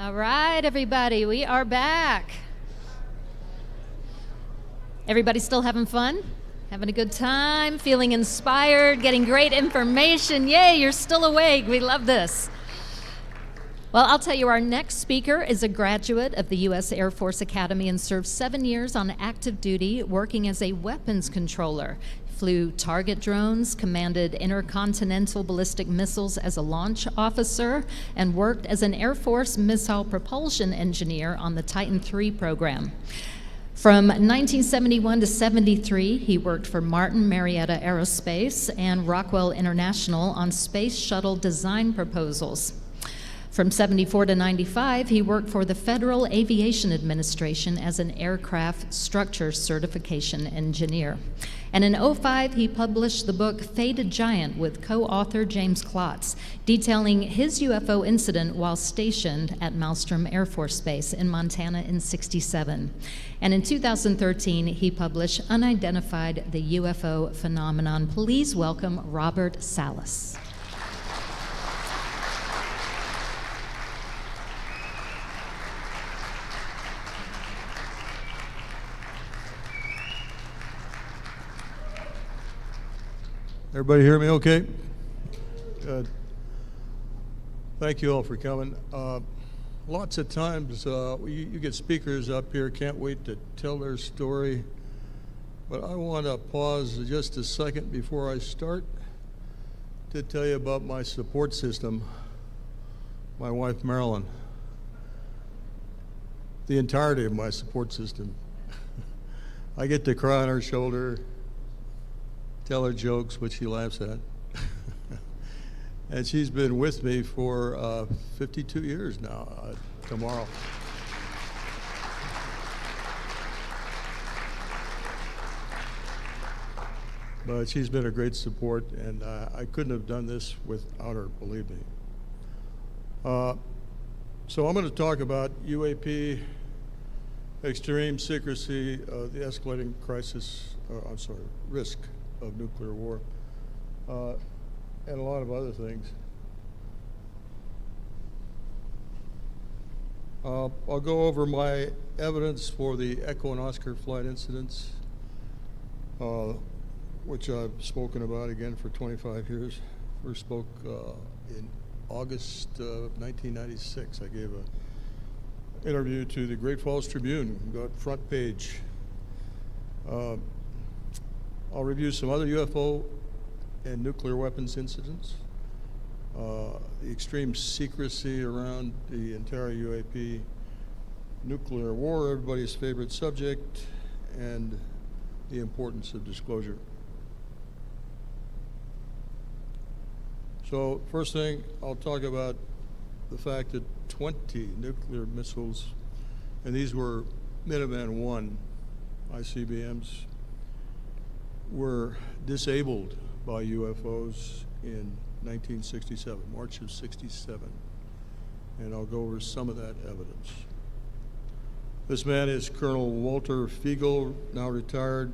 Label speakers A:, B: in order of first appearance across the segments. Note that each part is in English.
A: All right, everybody, we are back. Everybody still having fun? Having a good time? Feeling inspired? Getting great information? Yay, you're still awake. We love this. Well, I'll tell you, our next speaker is a graduate of the U.S. Air Force Academy and served 7 years on active duty working as a weapons controller. Flew target drones, commanded intercontinental ballistic missiles as a launch officer, and worked as an Air Force missile propulsion engineer on the Titan III program. From 1971 to 73, he worked for Martin Marietta Aerospace and Rockwell International on space shuttle design proposals. From 74 to 95, he worked for the Federal Aviation Administration as an aircraft structure certification engineer. And in 05, he published the book Faded Giant with co-author James Klotz, detailing his UFO incident while stationed at Malmstrom Air Force Base in Montana in '67. And in 2013, he published Unidentified: The UFO Phenomenon. Please welcome Robert Salas.
B: Everybody hear me okay? Good. Thank you all for coming. Lots of times you get speakers up here, can't wait to tell their story. But I want to pause just a second before I start to tell you about my support system, my wife Marilyn. The entirety of my support system. I get to cry on her shoulder, tell her jokes, which she laughs at. And she's been with me for 52 years now, tomorrow. But she's been a great support, and I couldn't have done this without her, believe me. So I'm going to talk about UAP, extreme secrecy, the escalating risk of nuclear war, and a lot of other things. I'll go over my evidence for the Echo and Oscar flight incidents, which I've spoken about again for 25 years. First spoke in August of 1996. I gave an interview to the Great Falls Tribune, got front page. I'll review some other UFO and nuclear weapons incidents, the extreme secrecy around the entire UAP, nuclear war, everybody's favorite subject, and the importance of disclosure. So first thing, I'll talk about the fact that 20 nuclear missiles, and these were Minuteman I ICBMs, were disabled by UFOs in 1967, March of '67. And I'll go over some of that evidence. This man is Colonel Walter Fiegel, now retired.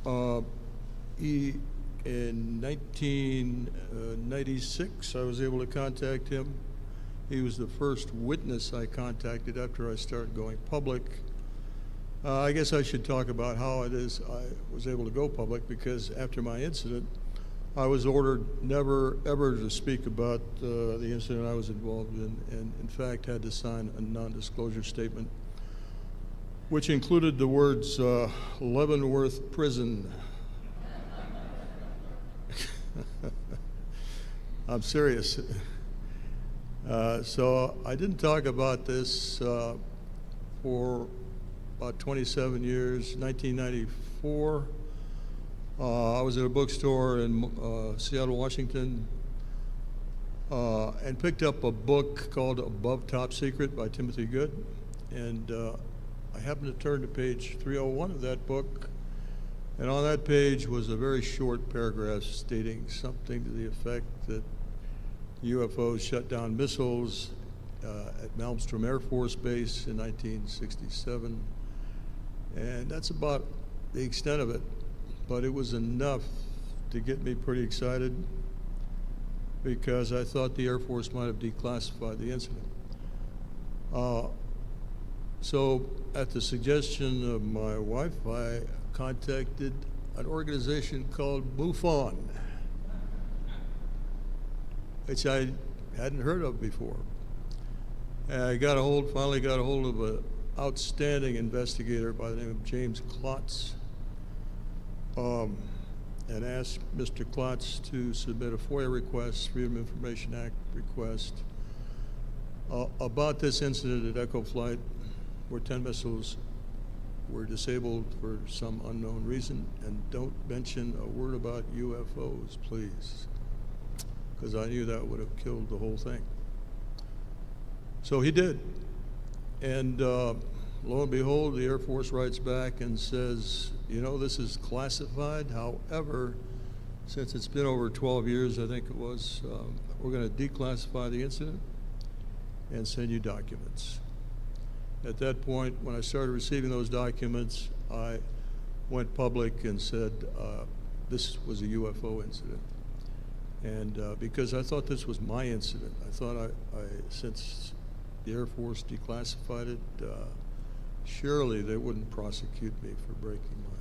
B: In 1996, I was able to contact him. He was the first witness I contacted after I started going public. I guess I should talk about how it is I was able to go public, because after my incident, I was ordered never ever to speak about the incident I was involved in, and in fact had to sign a non-disclosure statement, which included the words Leavenworth Prison. I'm serious. So I didn't talk about this for about 27 years. 1994, I was at a bookstore in Seattle, Washington, and picked up a book called Above Top Secret by Timothy Good. And I happened to turn to page 301 of that book, and on that page was a very short paragraph stating something to the effect that UFOs shut down missiles at Malmstrom Air Force Base in 1967. And that's about the extent of it. But it was enough to get me pretty excited, because I thought the Air Force might have declassified the incident. So at the suggestion of my wife, I contacted an organization called MUFON, which I hadn't heard of before. And I finally got a hold of an outstanding investigator by the name of James Klotz, and asked Mr. Klotz to submit a FOIA request, Freedom of Information Act request, about this incident at Echo Flight, where 10 missiles were disabled for some unknown reason. And don't mention a word about UFOs, please, because I knew that would have killed the whole thing. So he did. And lo and behold, the Air Force writes back and says, you know, this is classified. However, since it's been over 12 years, I think it was, we're going to declassify the incident and send you documents. At that point, when I started receiving those documents, I went public and said this was a UFO incident. And because I thought this was my incident, I thought since the Air Force declassified it, surely they wouldn't prosecute me for breaking my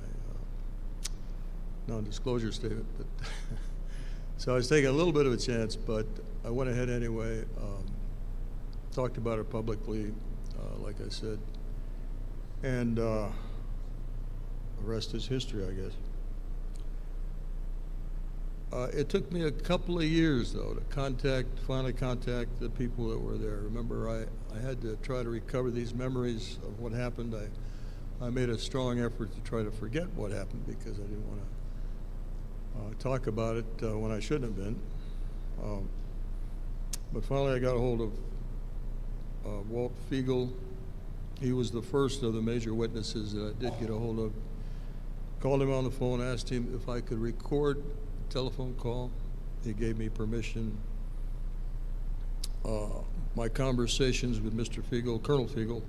B: non-disclosure statement. But so I was taking a little bit of a chance, but I went ahead anyway, talked about it publicly, like I said, and the rest is history, I guess. It took me a couple of years, though, to finally contact the people that were there. Remember, I had to try to recover these memories of what happened. I made a strong effort to try to forget what happened because I didn't want to talk about it when I shouldn't have been. But finally, I got a hold of Walt Fiegel. He was the first of the major witnesses that I did get a hold of. Called him on the phone, asked him if I could record a telephone call. He gave me permission. My conversations with Mr. Fiegel, Colonel Fiegel,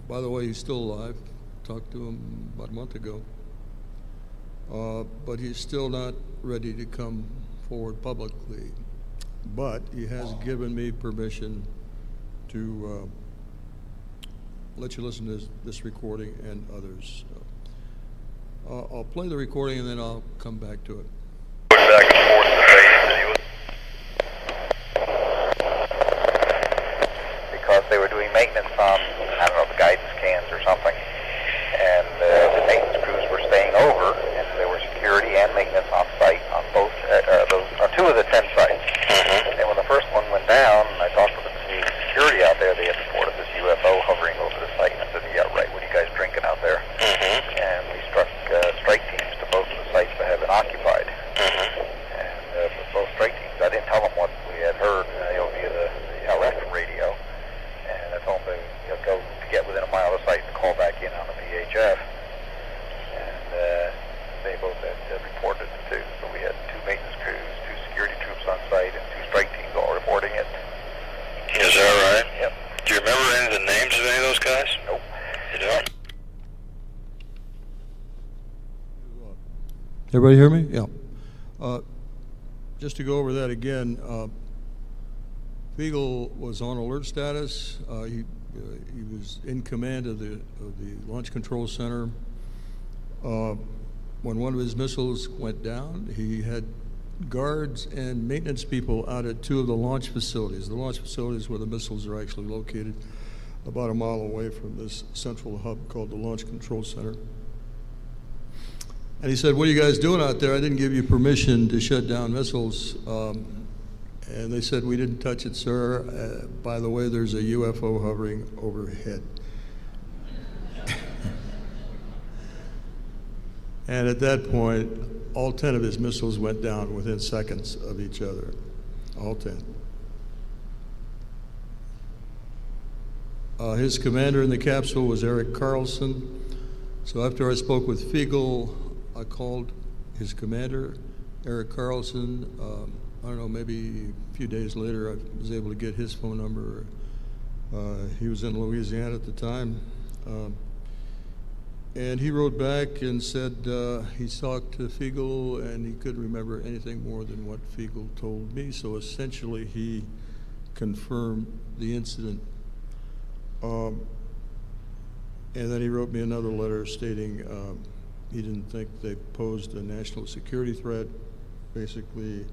B: by the way, he's still alive. Talked to him about a month ago. But he's still not ready to come forward publicly. But he has given me permission to let you listen to this recording and others. I'll play the recording and then I'll come back to it.
C: Back and forth in the phase because they were doing maintenance on, I don't know, the guidance cans or something, and the maintenance crews were staying over, and there were security and maintenance on site on both, on 2 of the 10 sites. And when the first one went down, I talked to the security out there. They had reported this UFO hovering over the site, and I said, "Yeah, right. What are you guys drinking out there?" And we struck strike teams to both of the sites that had been occupied. And both strike teams, I didn't tell them what we had heard via the LF radio, and I told them to go to get within a mile of the site and call back in on the VHF. And they both had reported it too. So we had 2 maintenance crews, 2 security troops on site, and 2 strike teams all reporting it.
D: Is that right?
C: Yep.
D: Do you remember any of the names of any of those guys?
C: Nope.
D: You don't?
B: Everybody hear me? Yeah. Just to go over that again, Fiegel was on alert status. He was in command of the Launch Control Center. When one of his missiles went down, he had guards and maintenance people out at 2 of the launch facilities. The launch facilities where the missiles are actually located, about a mile away from this central hub called the Launch Control Center. And he said, "What are you guys doing out there? I didn't give you permission to shut down missiles." And they said, "We didn't touch it, sir. By the way, there's a UFO hovering overhead." And at that point, all 10 of his missiles went down within seconds of each other. All 10. His commander in the capsule was Eric Carlson. So after I spoke with Fiegel, I called his commander, Eric Carlson. I don't know, maybe a few days later, I was able to get his phone number. He was in Louisiana at the time. And he wrote back and said he talked to Fiegel and he couldn't remember anything more than what Fiegel told me. So essentially he confirm the incident. And then he wrote me another letter stating he didn't think they posed a national security threat, basically,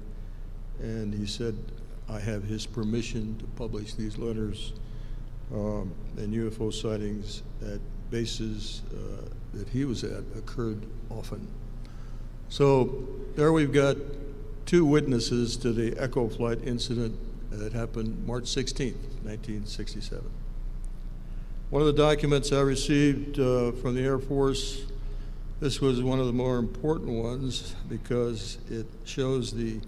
B: and he said I have his permission to publish these letters and UFO sightings at bases that he was at occurred often. So there we've got two witnesses to the Echo flight incident that happened March 16th, 1967. One of the documents I received from the Air Force, this was one of the more important ones because it shows the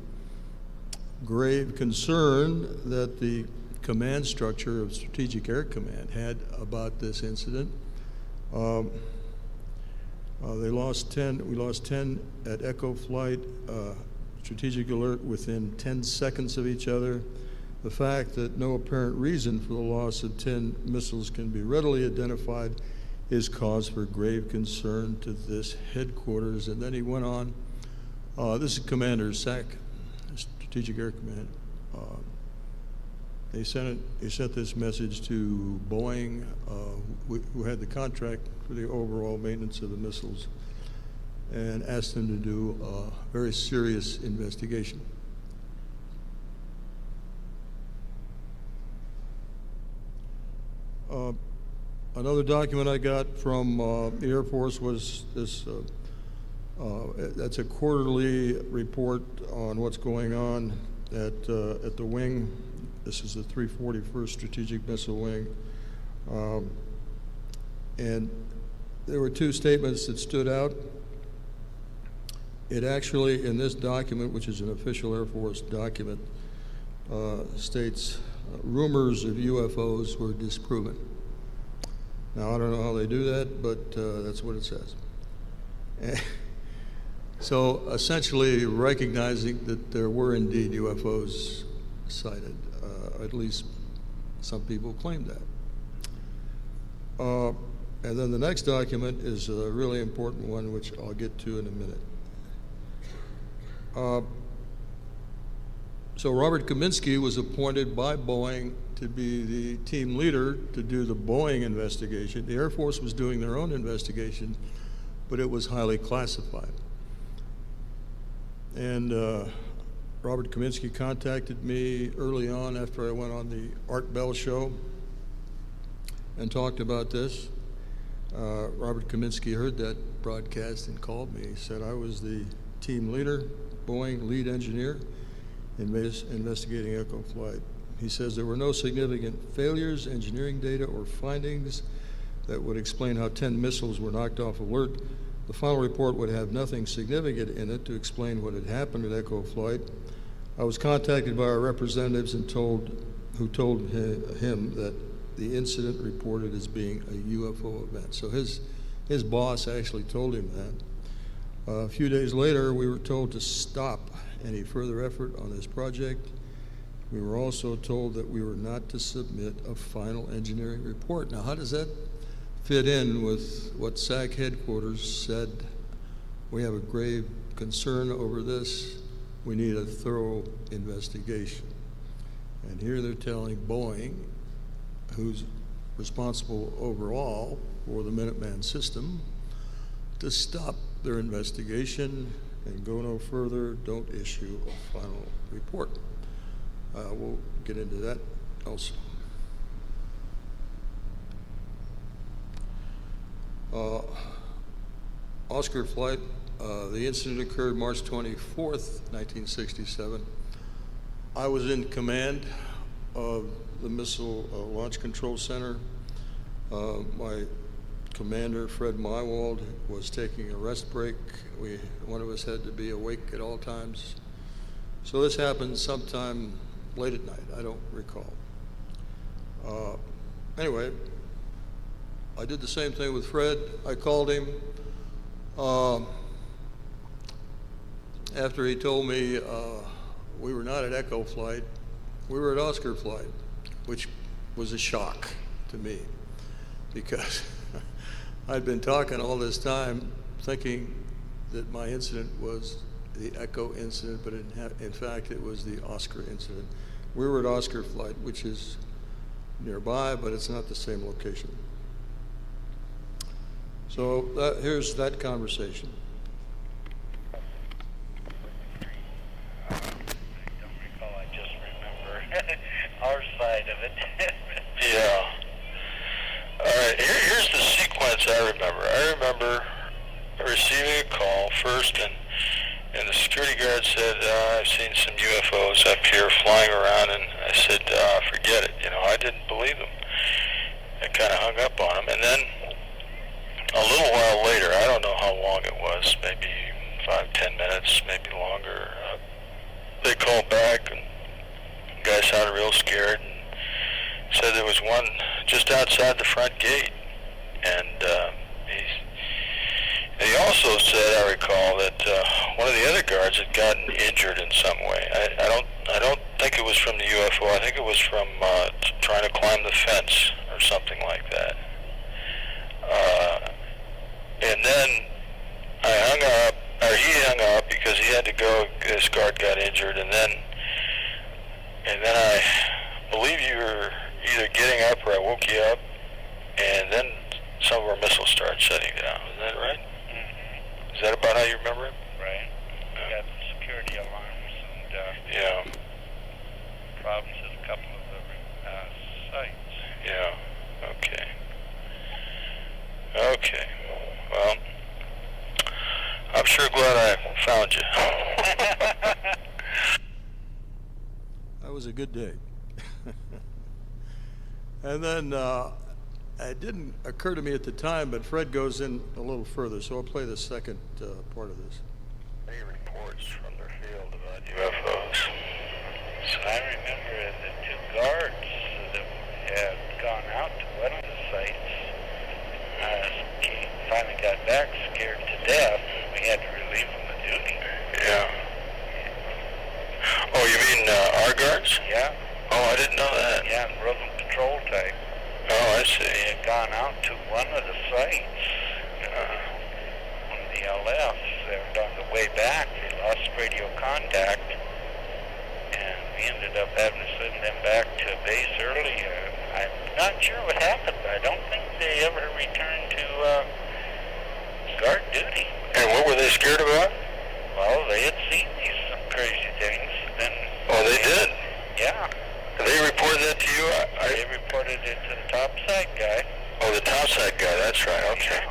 B: grave concern that the command structure of Strategic Air Command had about this incident. We lost 10 at Echo flight, strategic alert within 10 seconds of each other. The fact that no apparent reason for the loss of 10 missiles can be readily identified is cause for grave concern to this headquarters. And then he went on, this is Commander SAC, Strategic Air Command. He sent this message to Boeing, who had the contract for the overall maintenance of the missiles, and asked them to do a very serious investigation. Another document I got from the Air Force was this, that's a quarterly report on what's going on at the wing. This is the 341st Strategic Missile Wing. And there were two statements that stood out. It actually, in this document, which is an official Air Force document, states rumors of UFOs were disproven. Now, I don't know how they do that, but that's what it says. So essentially recognizing that there were indeed UFOs sighted, at least some people claim that. And then the next document is a really important one, which I'll get to in a minute. So Robert Kaminsky was appointed by Boeing to be the team leader to do the Boeing investigation. The Air Force was doing their own investigation, but it was highly classified. And Robert Kaminsky contacted me early on after I went on the Art Bell show and talked about this. Robert Kaminsky heard that broadcast and called me. He said I was the team leader, Boeing lead engineer, investigating Echo flight. He says there were no significant failures, engineering data, or findings that would explain how 10 missiles were knocked off alert. The final report would have nothing significant in it to explain what had happened at Echo flight. I was contacted by our representatives and who told him that the incident reported as being a UFO event. So his boss actually told him that. A few days later, we were told to stop any further effort on this project. We were also told that we were not to submit a final engineering report. Now, how does that fit in with what SAC headquarters said? We have a grave concern over this. We need a thorough investigation. And here they're telling Boeing, who's responsible overall for the Minuteman system, to stop their investigation and go no further, don't issue a final report. We'll get into that also. Oscar flight, the incident occurred March 24th, 1967. I was in command of the Missile Launch Control Center. My commander, Fred Mywald, was taking a rest break. One of us had to be awake at all times. So this happened sometime late at night, I don't recall. Anyway, I did the same thing with Fred. I called him after he told me we were not at Echo flight, we were at Oscar flight, which was a shock to me because I'd been talking all this time thinking that my incident was the Echo incident, but in fact it was the Oscar incident. We were at Oscar Flight, which is nearby, but it's not the same location. So here's that conversation.
E: I don't recall, I just remember our side of it.
D: Yeah. All right, here's the sequence I remember. I remember receiving a call first, and the security guard said, I've seen some UFOs up here flying around, and I said, forget it. You know, I didn't believe them. I kind of hung up on him, and then a little while later, I don't know how long it was, maybe 5-10 minutes, maybe longer, they called back, and the guy sounded real scared, and said there was one just outside the front gate, and he also said, I recall, that one of the other guards had gotten injured in some way. I don't think it was from the UFO. I think it was from trying to climb the fence or something like that. And then I hung up, or he hung up because he had to go. This guard got injured, and then I believe you were either getting up or I woke you up, and then some of our missiles started shutting down. Is that right?
E: Mm-hmm.
D: Is that about how you remember it?
E: Right. We got security alarms and
D: Yeah.
E: problems at a couple of the sites.
D: Yeah. Okay. Okay. Well, I'm sure glad I found you.
B: That was a good day. And then it didn't occur to me at the time, but Fred goes in a little further, so I'll play the second part of this.
D: Any reports from their field about UFOs?
E: So I remember the two guards that had gone out to one of the sites finally got back scared to death. We had to relieve them of duty.
D: Yeah. Oh, you mean our guards?
E: Yeah.
D: Oh, I didn't know that.
E: Yeah, rodent patrol type.
D: Oh, I see.
E: They had gone out to one of the sites, one of the LFs. They were on the way back. They lost radio contact, and we ended up having to send them back to base early. I'm not sure what happened. I don't think they ever returned to guard duty.
D: And what were they scared about?
E: Well, they had seen some crazy things. Then
D: Oh, they did?
E: Yeah.
D: They reported that to you?
E: They reported it to the topside guy.
D: Oh, the topside guy, that's right, okay.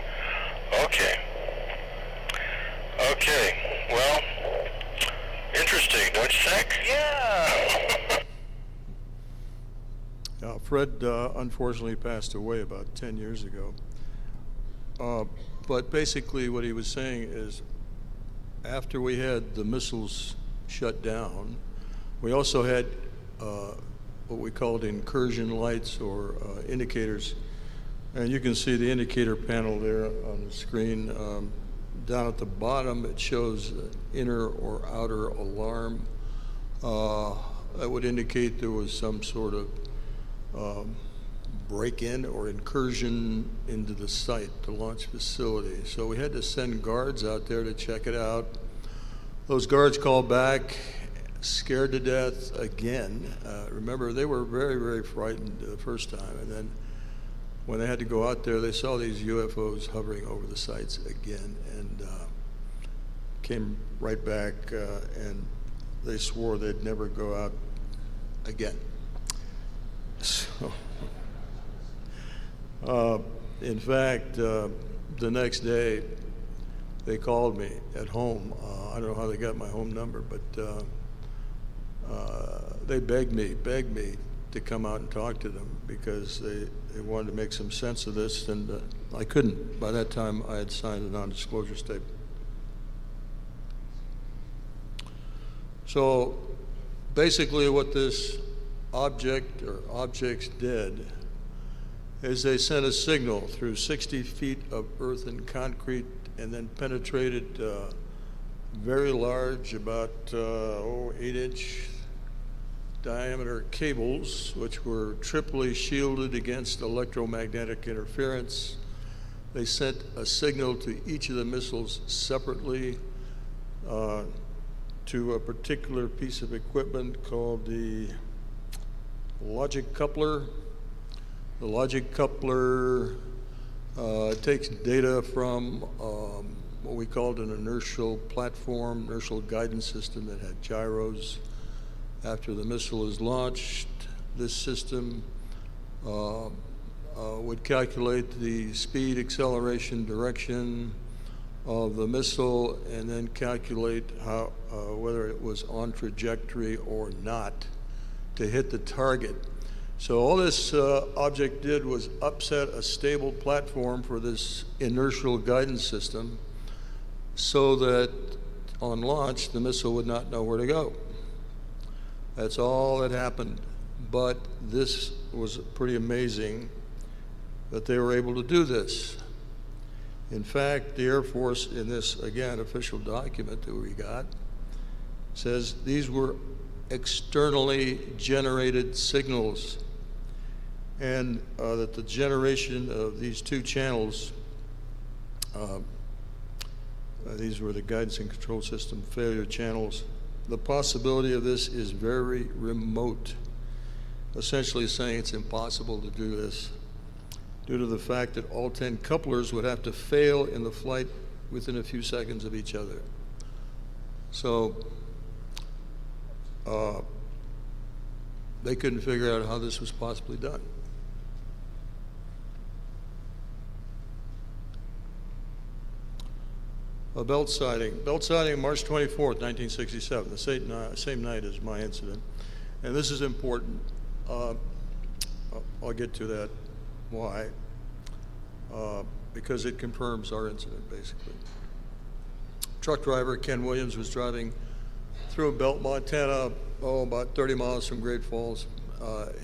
E: Yeah.
D: Okay. Okay, well, interesting, don't you think?
E: Yeah.
B: Fred unfortunately passed away about 10 years ago. But basically what he was saying is after we had the missiles shut down, we also had what we called incursion lights or indicators. And you can see the indicator panel there on the screen. Down at the bottom, it shows inner or outer alarm. That would indicate there was some sort of break-in or incursion into the site, the launch facility. So we had to send guards out there to check it out. Those guards called back, scared to death again. Remember, they were very, very frightened the first time, and then when they had to go out there, they saw these UFOs hovering over the sites again, and came right back, and they swore they'd never go out again. So, in fact, the next day, they called me at home. I don't know how they got my home number, but they begged me to come out and talk to them because they wanted to make some sense of this, and I couldn't. By that time, I had signed a non-disclosure statement. So basically what this object or objects did is they sent a signal through 60 feet of earth and concrete and then penetrated very large, about 8-inch diameter cables, which were triply shielded against electromagnetic interference. They sent a signal to each of the missiles separately to a particular piece of equipment called the logic coupler. The logic coupler takes data from what we called an inertial platform, inertial guidance system that had gyros. After the missile is launched, this system would calculate the speed, acceleration, direction of the missile, and then calculate how whether it was on trajectory or not to hit the target. So all this object did was upset a stable platform for this inertial guidance system so that on launch the missile would not know where to go. That's all that happened. But this was pretty amazing that they were able to do this. In fact, the Air Force, in this, again, official document that we got, says these were externally generated signals, and that the generation of these two channels, these were the guidance and control system failure channels. The possibility of this is very remote, essentially saying it's impossible to do this due to the fact that all 10 couplers would have to fail in the flight within a few seconds of each other. So they couldn't figure out how this was possibly done. A belt sighting. Belt sighting March 24th, 1967, the same night as my incident. And this is important. I'll get to that. Why? Because it confirms our incident, basically. Truck driver Ken Williams was driving through Belt, Montana, about 30 miles from Great Falls.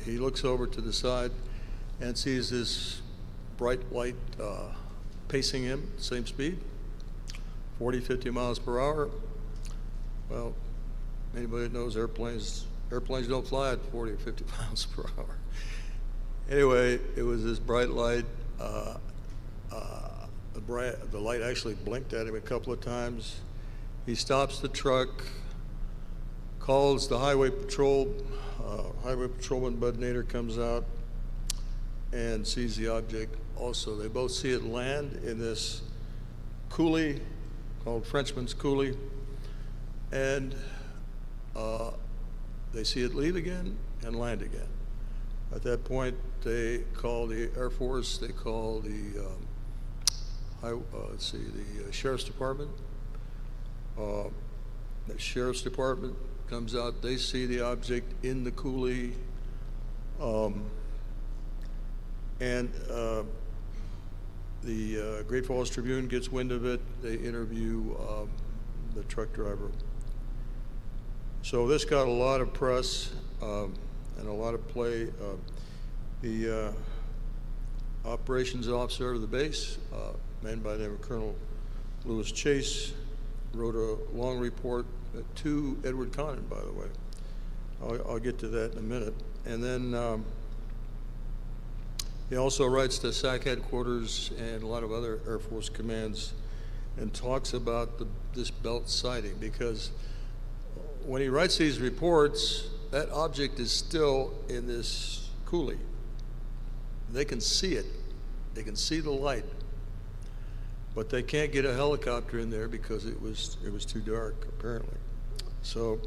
B: He looks over to the side and sees this bright light pacing him, same speed, 40, 50 miles per hour. Well, anybody that knows airplanes don't fly at 40 or 50 miles per hour. Anyway, it was this bright light. The light actually blinked at him a couple of times. He stops the truck, calls the highway patrol. Highway patrolman Bud Nader comes out and sees the object also. They both see it land in this coulee called Frenchman's Coulee, and they see it leave again and land again. At that point, they call the Air Force, they call the the Sheriff's Department. The Sheriff's Department comes out, they see the object in the coulee, and the Great Falls Tribune gets wind of it. They interview the truck driver. So this got a lot of press and a lot of play. The operations officer of the base, a man by the name of Colonel Lewis Chase, wrote a long report to Edward Conant, by the way. I'll get to that in a minute. And then he also writes to SAC headquarters and a lot of other Air Force commands and talks about this belt sighting, because when he writes these reports, that object is still in this coulee. They can see it. They can see the light. But they can't get a helicopter in there because it was too dark, apparently. So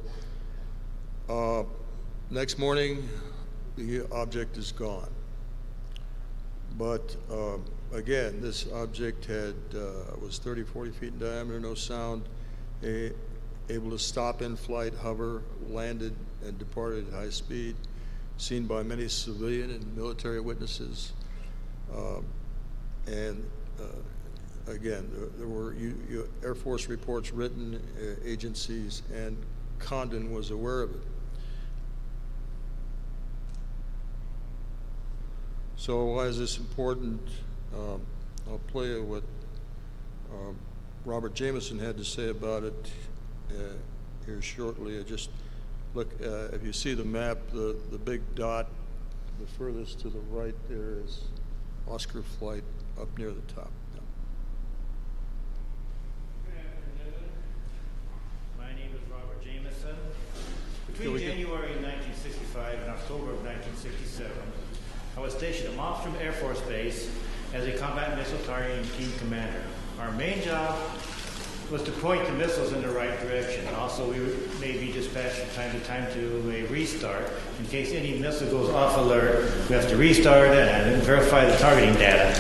B: next morning, the object is gone. But again, this object was 30, 40 feet in diameter, no sound, able to stop in flight, hover, landed, and departed at high speed, seen by many civilian and military witnesses. Again, there were Air Force reports written, agencies, and Condon was aware of it. So why is this important? I'll play you what Robert Jameson had to say about it here shortly. Just look, if you see the map, the big dot, the furthest to the right there is Oscar Flight up near the top. Yeah.
F: Good afternoon. My name is Robert Jameson. Between January 1965 and October October of 1967. I was stationed at Malmstrom Air Force Base as a combat missile targeting team commander. Our main job was to point the missiles in the right direction. Also, we may be dispatched from time to time to a restart. In case any missile goes off alert, we have to restart and verify the targeting data.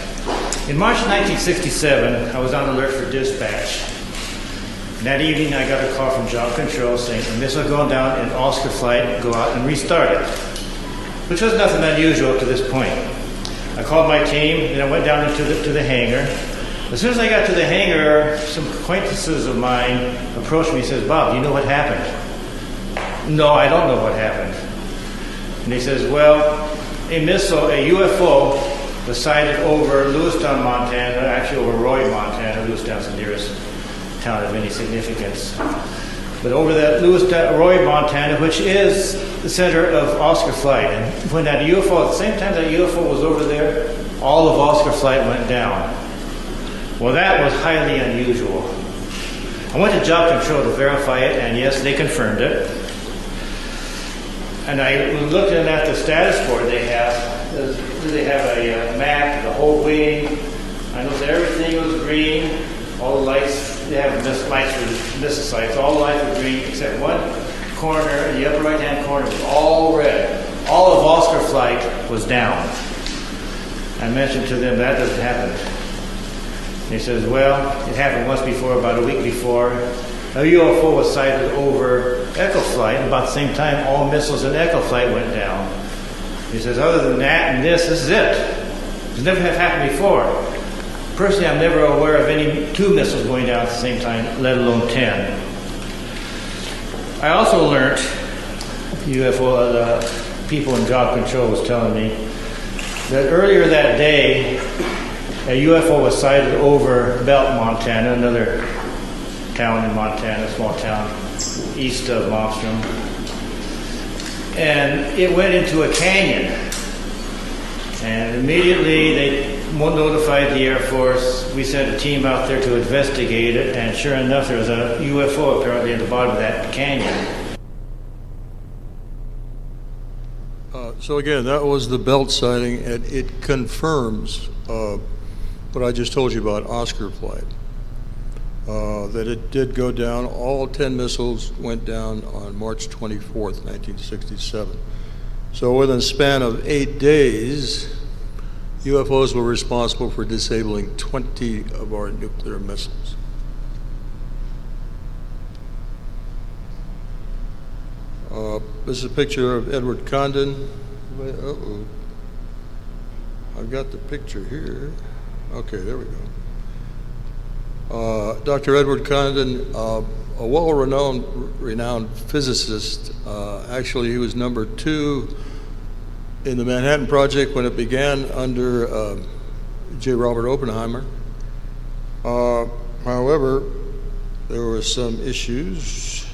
F: In March 1967, I was on alert for dispatch. And that evening, I got a call from Job Control saying a missile going down in Oscar flight, go out and restart it, which was nothing unusual to this point. I called my team, and I went down to the hangar. As soon as I got to the hangar, some acquaintances of mine approached me and says, "Bob, do you know what happened?" "No, I don't know what happened." And he says, "Well, a missile, a UFO, was sighted over Lewistown, Montana, actually over Roy, Montana. Lewistown's the nearest town of any significance. But over that Roy, Montana, which is the center of Oscar flight. And when that UFO, at the same time that UFO was over there, all of Oscar flight went down. Well, that was highly unusual. I went to Job Control to verify it, and yes, they confirmed it. And I was looking at the status board they have. They have a map of the whole wing. I noticed everything was green. All the lights, they have lights for missile sites. All the lights were green except one corner, in the upper right-hand corner, was all red. All of Oscar flight was down. I mentioned to them that doesn't happen. And he says, "Well, it happened once before, about a week before. A UFO was sighted over Echo Flight. About the same time, all missiles in Echo Flight went down." He says, "Other than that and this is it. It's never have happened before. Personally, I'm never aware of any 2 missiles going down at the same time, let alone 10. I also learned, UFO, people in Job Control was telling me, that earlier that day, a UFO was sighted over Belt, Montana, another town in Montana, a small town east of Malmstrom. And it went into a canyon. And immediately they notified the Air Force. We sent a team out there to investigate it, and sure enough, there was a UFO apparently at the bottom of that canyon.
B: So again, that was the Belt sighting, and it confirms what I just told you about Oscar flight. That it did go down. All 10 missiles went down on March 24th, 1967. So within a span of 8 days, UFOs were responsible for disabling 20 of our nuclear missiles. This is a picture of Edward Condon. Uh-oh. I've got the picture here. Okay, there we go. Dr. Edward Condon, a renowned physicist. Actually, he was number 2 in the Manhattan Project when it began under J. Robert Oppenheimer. However, there were some issues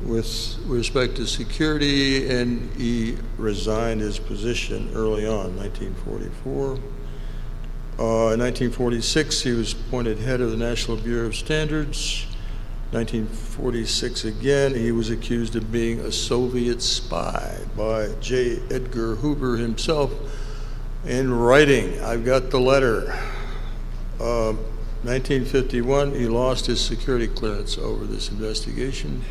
B: with respect to security, and he resigned his position early on, 1944. In 1946, he was appointed head of the National Bureau of Standards. 1946 again, he was accused of being a Soviet spy by J. Edgar Hoover himself in writing. I've got the letter. 1951, he lost his security clearance over this investigation.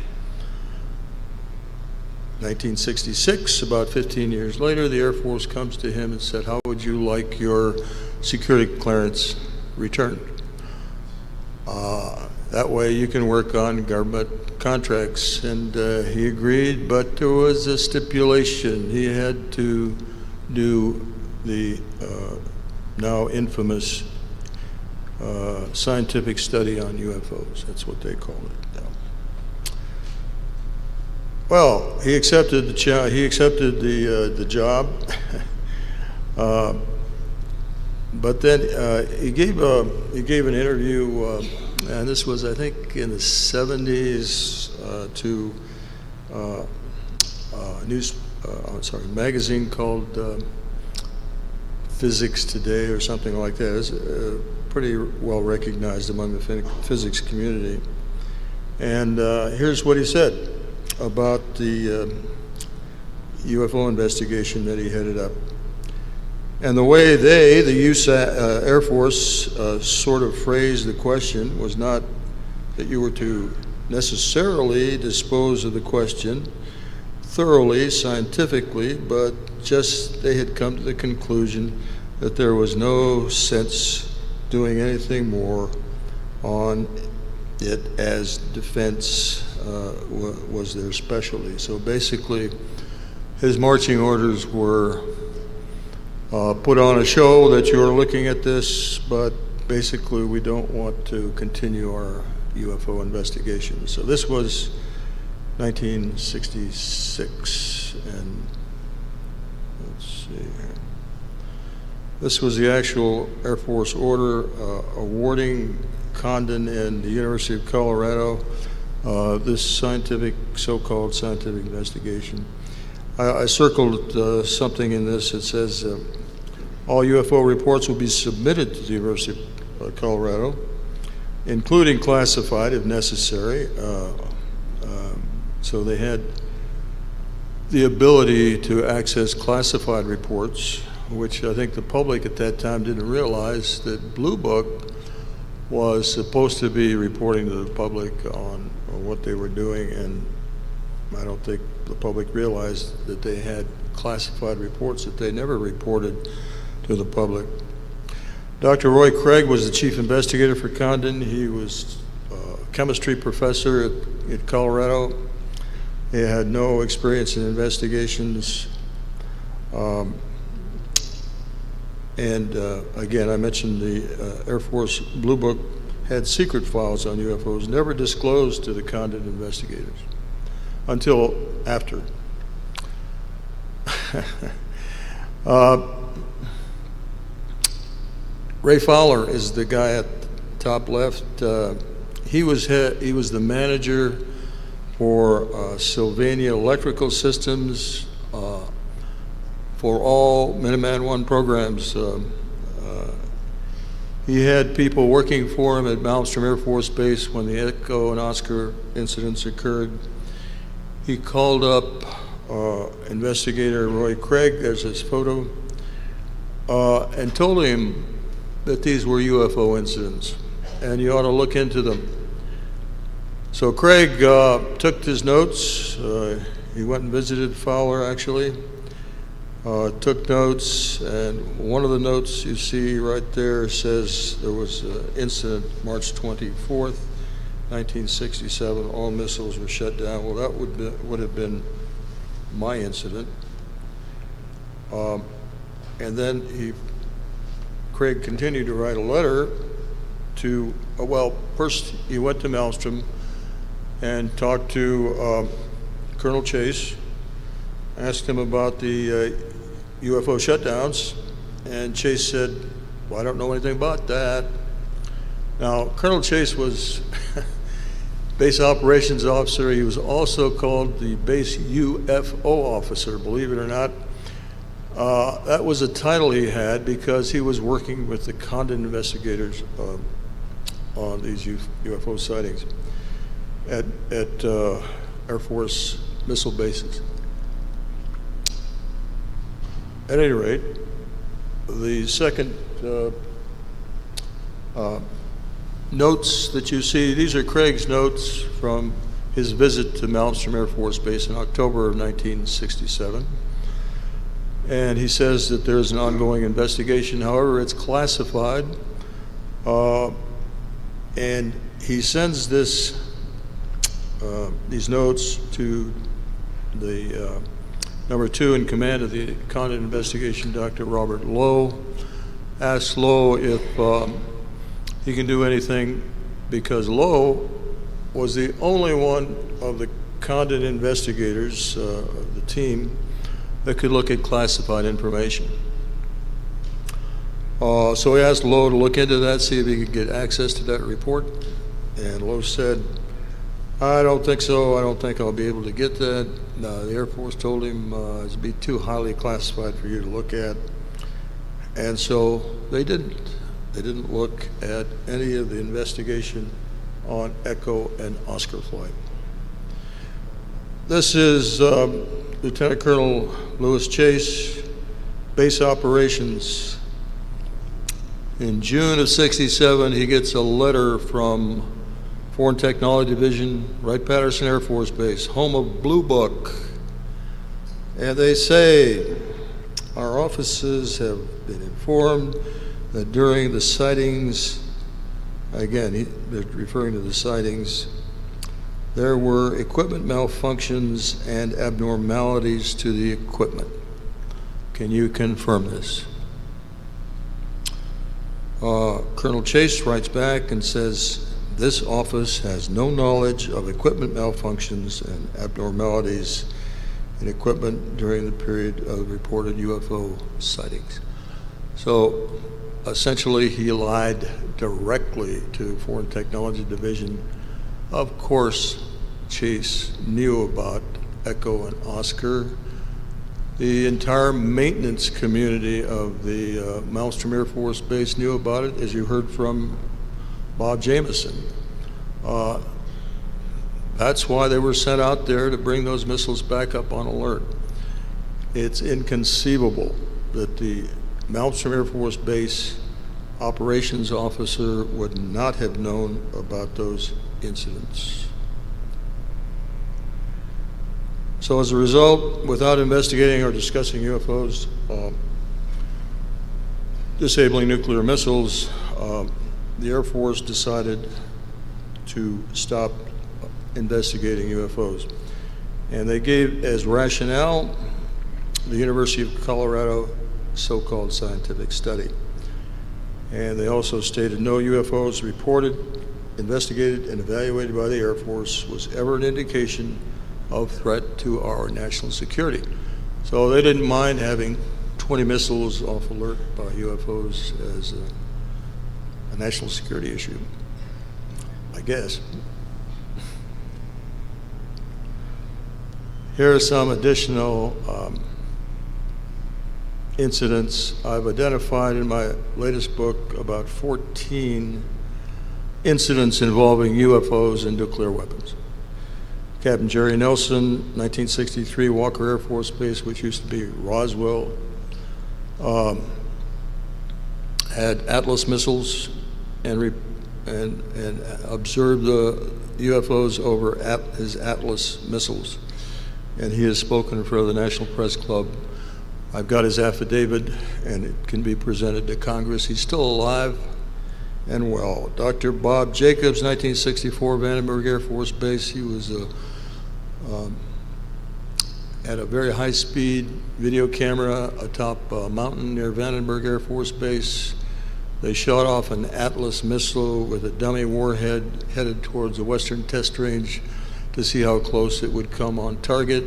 B: 1966, about 15 years later, the Air Force comes to him and said, "How would you like your security clearance returned? That way you can work on government contracts." And he agreed, but there was a stipulation. He had to do the now infamous scientific study on UFOs. That's what they called it. Well, he accepted the job, but then he gave an interview, and this was, I think, in the 70s to a magazine called Physics Today or something like that. It's pretty well recognized among the physics community. And here's what he said about the UFO investigation that he headed up. And the way the Air Force, sort of phrased the question was not that you were to necessarily dispose of the question thoroughly, scientifically, but just they had come to the conclusion that there was no sense doing anything more on it, as defense was their specialty. So basically, his marching orders were put on a show that you're looking at this, but basically we don't want to continue our UFO investigation. So this was 1966, and let's see here. This was the actual Air Force order awarding Condon and the University of Colorado this so-called scientific investigation. I circled something in this. It says all UFO reports will be submitted to the University of Colorado, including classified if necessary. So they had the ability to access classified reports, which I think the public at that time didn't realize that Blue Book was supposed to be reporting to the public on what they were doing, and I don't think the public realized that they had classified reports that they never reported to the public. Dr. Roy Craig was the chief investigator for Condon. He was a chemistry professor at Colorado. He had no experience in investigations. Again, I mentioned the Air Force Blue Book had secret files on UFOs, never disclosed to the Condon investigators until after. Ray Fowler is the guy at the top left. He was the manager for Sylvania Electrical Systems for all Minuteman I programs. He had people working for him at Malmstrom Air Force Base when the Echo and Oscar incidents occurred. He called up investigator Roy Craig, there's his photo, and told him that these were UFO incidents and you ought to look into them. So Craig took his notes. He went and visited Fowler, actually, took notes, and one of the notes you see right there says there was an incident March 24th, 1967. All missiles were shut down. Well, that would have been my incident. And then Craig continued to write a letter to, first he went to Malmstrom and talked to Colonel Chase, asked him about the UFO shutdowns, and Chase said, well, I don't know anything about that. Now, Colonel Chase was base operations officer. He was also called the base UFO officer, believe it or not. That was a title he had because he was working with the Condon investigators on these UFO sightings at Air Force missile bases. At any rate, the second notes that you see, these are Craig's notes from his visit to Malmstrom Air Force Base in October of 1967. And he says that there's an ongoing investigation. However, it's classified. And he sends these notes to the number 2 in command of the Condon investigation, Dr. Robert Lowe. Asks Lowe if he can do anything, because Lowe was the only one of the Condon investigators, the team, that could look at classified information. So he asked Lowe to look into that, see if he could get access to that report. And Lowe said, I don't think so. I don't think I'll be able to get that. The Air Force told him it'd be too highly classified for you to look at. And so they didn't. They didn't look at any of the investigation on Echo and Oscar flight. This is Lieutenant Colonel Lewis Chase, base operations. In June of '67, he gets a letter from Foreign Technology Division, Wright-Patterson Air Force Base, home of Blue Book. And they say, our offices have been informed that during the sightings, again, they're referring to the sightings, there were equipment malfunctions and abnormalities to the equipment. Can you confirm this? Colonel Chase writes back and says, this office has no knowledge of equipment malfunctions and abnormalities in equipment during the period of reported UFO sightings. So essentially he lied directly to Foreign Technology Division. Of course, Chase knew about Echo and Oscar. The entire maintenance community of the Malmstrom Air Force Base knew about it, as you heard from Bob Jameson. That's why they were sent out there to bring those missiles back up on alert. It's inconceivable that the Malmstrom Air Force Base operations officer would not have known about those incidents. So as a result, without investigating or discussing UFOs, disabling nuclear missiles, the Air Force decided to stop investigating UFOs. And they gave as rationale the University of Colorado so-called scientific study. And they also stated no UFOs reported, investigated, and evaluated by the Air Force was ever an indication of threat to our national security. So they didn't mind having 20 missiles off alert by UFOs as a national security issue, I guess. Here are some additional incidents I've identified in my latest book, about 14 incidents involving UFOs and nuclear weapons. Captain Jerry Nelson, 1963, Walker Air Force Base, which used to be Roswell, had Atlas missiles and observed the UFOs over his Atlas missiles. And he has spoken for the National Press Club. I've got his affidavit, and it can be presented to Congress. He's still alive and well. Dr. Bob Jacobs, 1964, Vandenberg Air Force Base. He was at a very high-speed video camera atop a mountain near Vandenberg Air Force Base. They shot off an Atlas missile with a dummy warhead headed towards the Western Test Range to see how close it would come on target.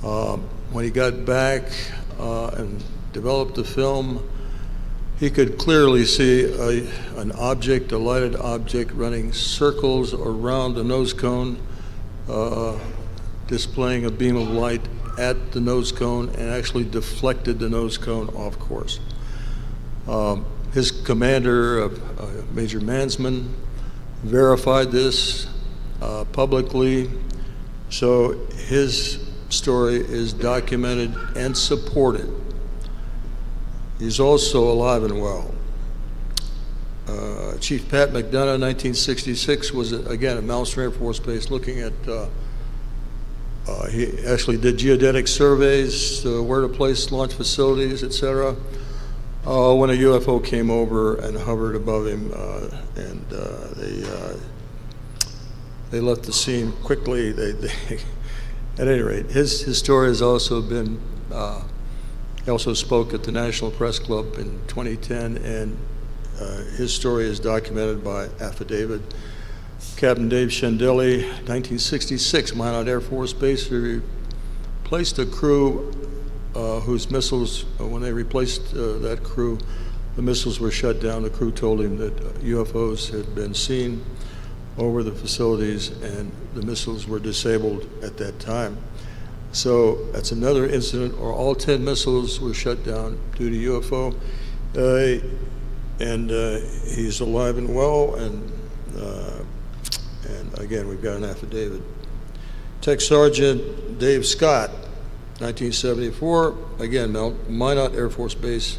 B: When he got back and developed the film, he could clearly see an object, a lighted object, running circles around the nose cone, displaying a beam of light at the nose cone, and actually deflected the nose cone off course. His commander, Major Mansman, verified this publicly, so his story is documented and supported. He's also alive and well. Chief Pat McDonough, 1966, was again at Malmstrom Air Force Base looking at, he actually did geodetic surveys, where to place launch facilities, etc. When a UFO came over and hovered above him, and they left the scene quickly. At any rate, his story has also been, he also spoke at the National Press Club in 2010, and his story is documented by affidavit. Captain Dave Shendelly, 1966, Minot Air Force Base, replaced a crew whose missiles, when they replaced that crew, the missiles were shut down. The crew told him that UFOs had been seen over the facilities and the missiles were disabled at that time. So that's another incident, or all 10 missiles were shut down due to UFO. And he's alive and well, and again, we've got an affidavit. Tech Sergeant Dave Scott, 1974, again, Minot Air Force Base,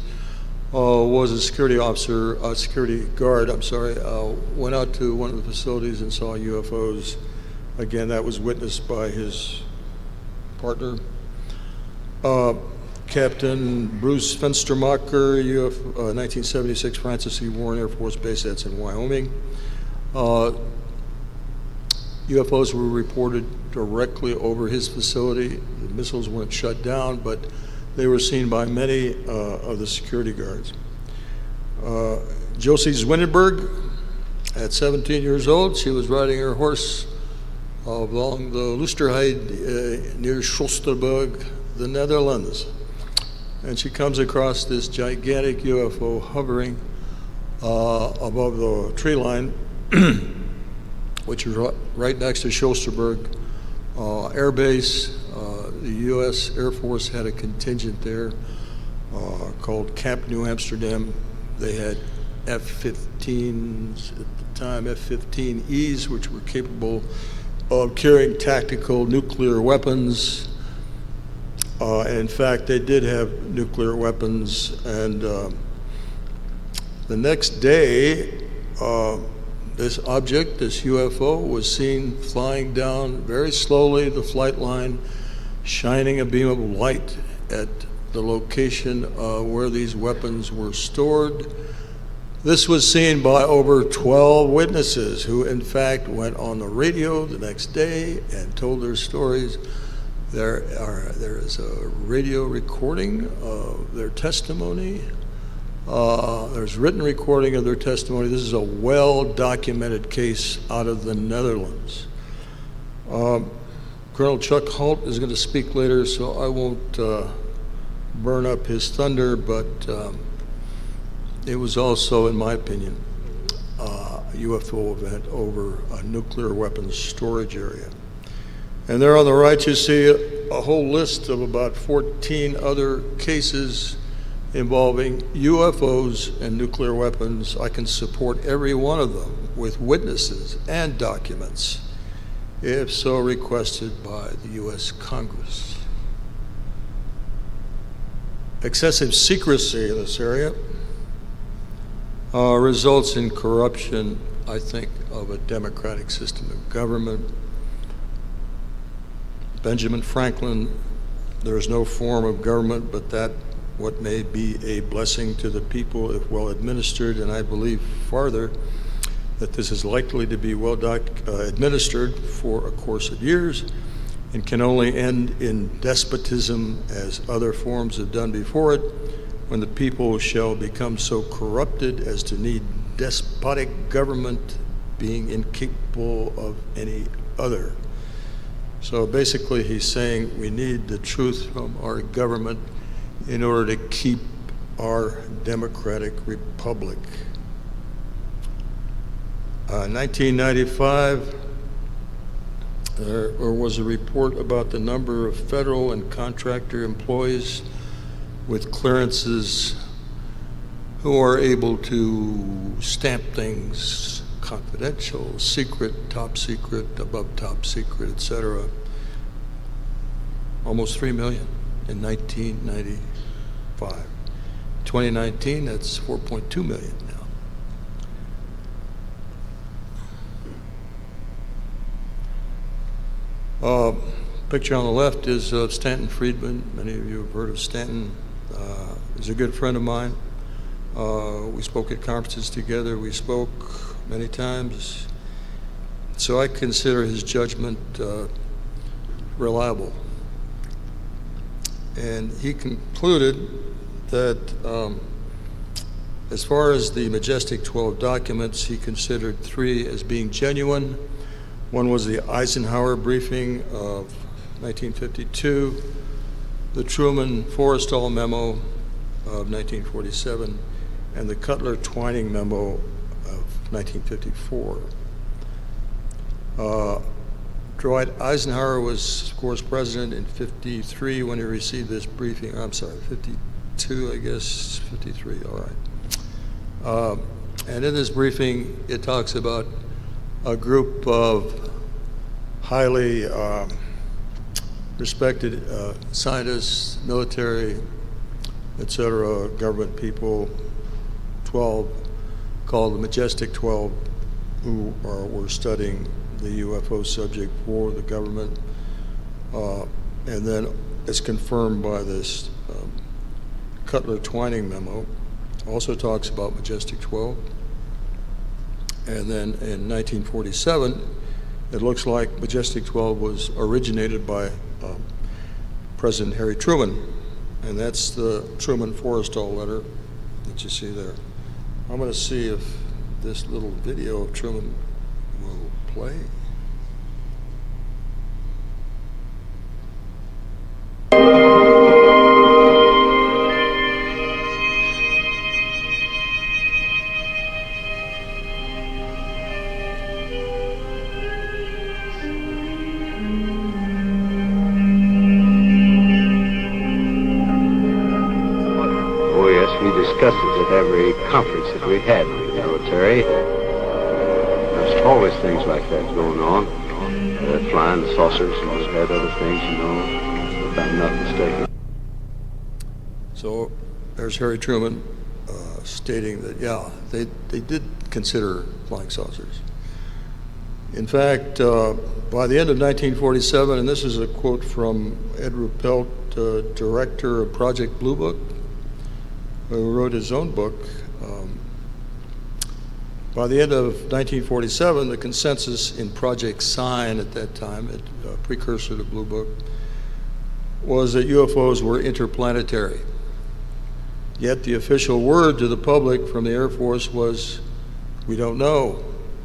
B: was a security officer, security guard, went out to one of the facilities and saw UFOs. Again, that was witnessed by his partner. Captain Bruce Fenstermacher, 1976, Francis E. Warren Air Force Base, that's in Wyoming. UFOs were reported directly over his facility. The missiles weren't shut down, but they were seen by many of the security guards. Josie Zwinenberg, at 17 years old, she was riding her horse along the Lusterheide near Scholsterberg, the Netherlands. And she comes across this gigantic UFO hovering above the tree line, which is right next to Scholsterberg Air Base. The U.S. Air Force had a contingent there called Camp New Amsterdam. They had F-15s at the time, F-15Es, which were capable of carrying tactical nuclear weapons. And in fact, they did have nuclear weapons. And the next day, this object, this UFO, was seen flying down very slowly the flight line, shining a beam of light at the location where these weapons were stored. This was seen by over 12 witnesses who, in fact, went on the radio the next day and told their stories. There is a radio recording of their testimony. There's written recording of their testimony. This is a well-documented case out of the Netherlands. Colonel Chuck Holt is going to speak later, so I won't burn up his thunder, but it was also, in my opinion, a UFO event over a nuclear weapons storage area. And there on the right, you see a whole list of about 14 other cases involving UFOs and nuclear weapons. I can support every one of them with witnesses and documents, if so requested by the U.S. Congress. Excessive secrecy in this area results in corruption, I think, of a democratic system of government. Benjamin Franklin, there is no form of government but that what may be a blessing to the people if well administered, and I believe farther that this is likely to be well administered for a course of years and can only end in despotism as other forms have done before it, when the people shall become so corrupted as to need despotic government, being incapable of any other. So basically he's saying we need the truth from our government in order to keep our democratic republic. 1995, there was a report about the number of federal and contractor employees with clearances who are able to stamp things confidential, secret, top secret, above top secret, etc. Almost 3 million in 1995. 2019, that's 4.2 million now. Picture on the left is of Stanton Friedman. Many of you have heard of Stanton. He's a good friend of mine. We spoke at conferences together. We spoke many times. So I consider his judgment reliable. And he concluded that as far as the Majestic 12 documents, he considered 3 as being genuine. One was the Eisenhower briefing of 1952, the Truman-Forrestal memo of 1947, and the Cutler-Twining memo of 1954. Dwight Eisenhower was, of course, president in 53 when he received this briefing. I'm sorry, 52, I guess, 53, all right. And in this briefing, it talks about a group of highly respected scientists, military, etc., government people, 12, called the Majestic 12, who were studying the UFO subject for the government. And then it's confirmed by this Cutler-Twining memo. Also talks about Majestic 12. And then in 1947, it looks like Majestic 12 was originated by President Harry Truman. And that's the Truman-Forrestal letter that you see there. I'm going to see if this little video of Truman will play.
G: Discussed it at every conference that we had in the military. There's always things like that going on. Flying saucers, and we've had other things, you know, if I'm not mistaken.
B: So there's Harry Truman stating that, yeah, they did consider flying saucers. In fact, by the end of 1947, and this is a quote from Ed Ruppelt, director of Project Blue Book, who wrote his own book. By the end of 1947, the consensus in Project Sign at that time, a precursor to Blue Book, was that UFOs were interplanetary. Yet the official word to the public from the Air Force was, we don't know.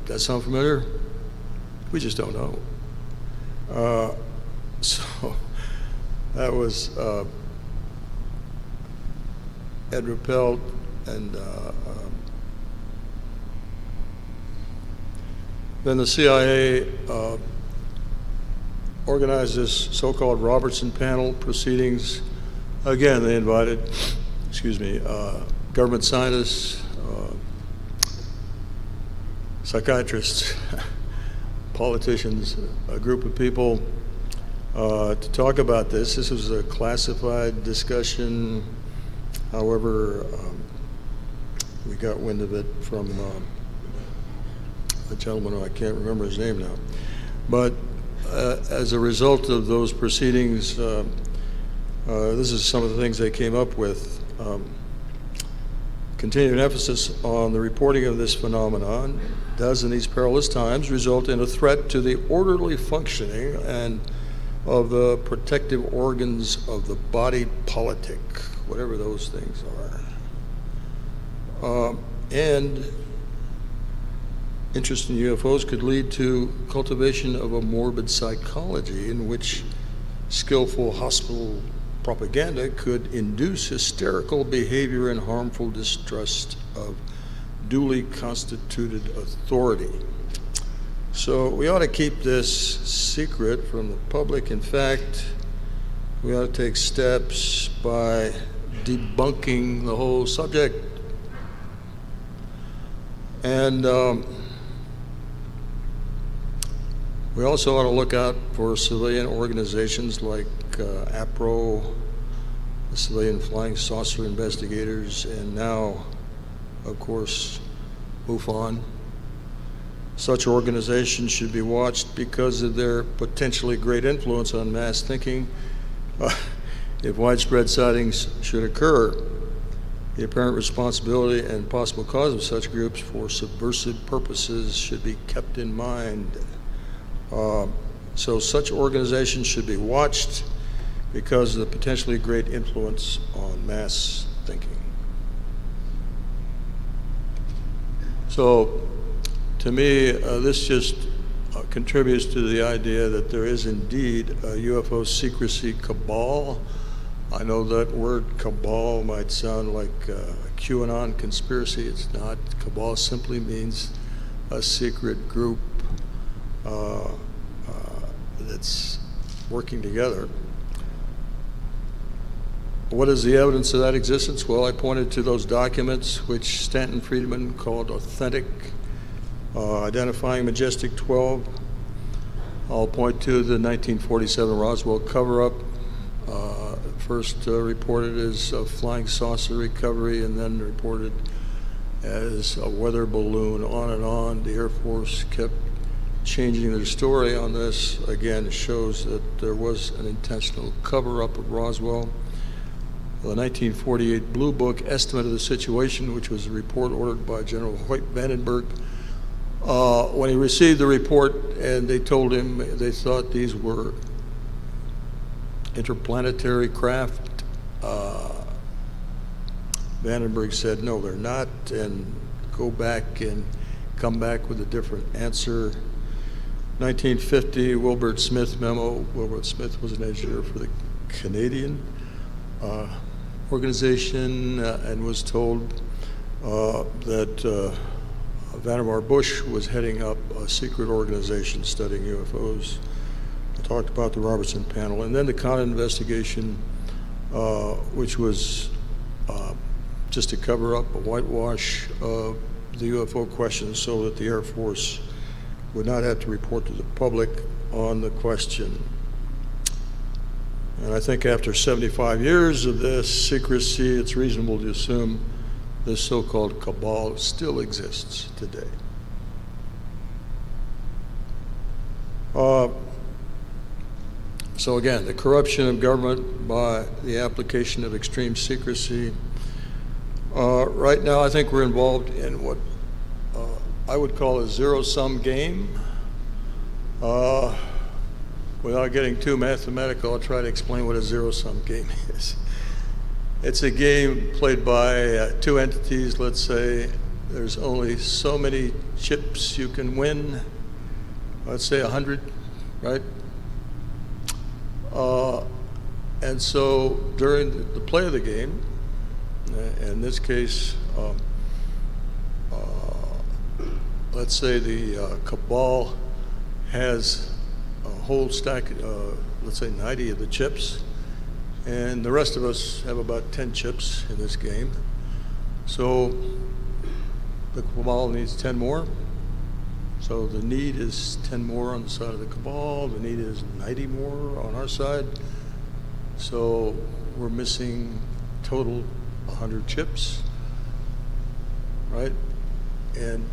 B: Does that sound familiar? We just don't know. So that was Ed Ruppelt, and then the CIA organized this so-called Robertson panel proceedings. Again, they invited, government scientists, psychiatrists, politicians, a group of people to talk about this. This was a classified discussion. However, we got wind of it from a gentleman, I can't remember his name now. But as a result of those proceedings, this is some of the things they came up with. Continued emphasis on the reporting of this phenomenon does in these perilous times result in a threat to the orderly functioning and of the protective organs of the body politic, whatever those things are. And interest in UFOs could lead to cultivation of a morbid psychology in which skillful hospital propaganda could induce hysterical behavior and harmful distrust of duly constituted authority. So we ought to keep this secret from the public. In fact, we ought to take steps by debunking the whole subject. And we also ought to look out for civilian organizations like APRO, the Civilian Flying Saucer Investigators, and now, of course, MUFON. Such organizations should be watched because of their potentially great influence on mass thinking. If widespread sightings should occur, the apparent responsibility and possible cause of such groups for subversive purposes should be kept in mind. So such organizations should be watched because of the potentially great influence on mass thinking. So to me, this just contributes to the idea that there is indeed a UFO secrecy cabal. I know that word cabal might sound like a QAnon conspiracy. It's not. Cabal simply means a secret group that's working together. What is the evidence of that existence? Well, I pointed to those documents which Stanton Friedman called authentic, identifying Majestic 12. I'll point to the 1947 Roswell cover-up, first reported as a flying saucer recovery and then reported as a weather balloon, on and on. The Air Force kept changing their story on this. Again, it shows that there was an intentional cover-up of Roswell. The 1948 Blue Book estimate of the situation, which was a report ordered by General Hoyt Vandenberg, when he received the report and they told him they thought these were interplanetary craft, Vandenberg said, no, they're not, and go back and come back with a different answer. 1950 Wilbert Smith memo. Wilbert Smith was an engineer for the Canadian organization and was told that Vannevar Bush was heading up a secret organization studying UFOs. I talked about the Robertson panel, and then the Condon investigation, which was just to cover up a whitewash of the UFO question so that the Air Force would not have to report to the public on the question. And I think after 75 years of this secrecy, it's reasonable to assume this so-called cabal still exists today. So again, the corruption of government by the application of extreme secrecy. Right now, I think we're involved in what I would call a zero-sum game. Without getting too mathematical, I'll try to explain what a zero-sum game is. It's a game played by two entities. Let's say there's only so many chips you can win. Let's say 100, right? And so during the play of the game, in this case, let's say the cabal has a whole stack, let's say 90 of the chips, and the rest of us have about 10 chips in this game. So the cabal needs 10 more. So the need is 10 more on the side of the cabal. The need is 90 more on our side. So we're missing total 100 chips, right? And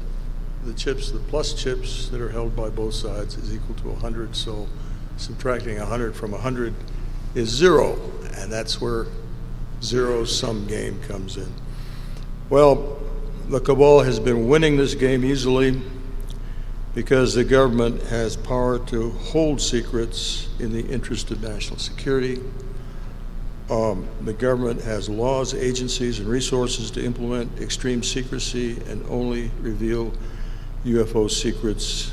B: the chips, the plus chips that are held by both sides is equal to 100. So subtracting 100 from 100 is 0. And that's where zero-sum game comes in. Well, the cabal has been winning this game easily because the government has power to hold secrets in the interest of national security. The government has laws, agencies, and resources to implement extreme secrecy and only reveal UFO secrets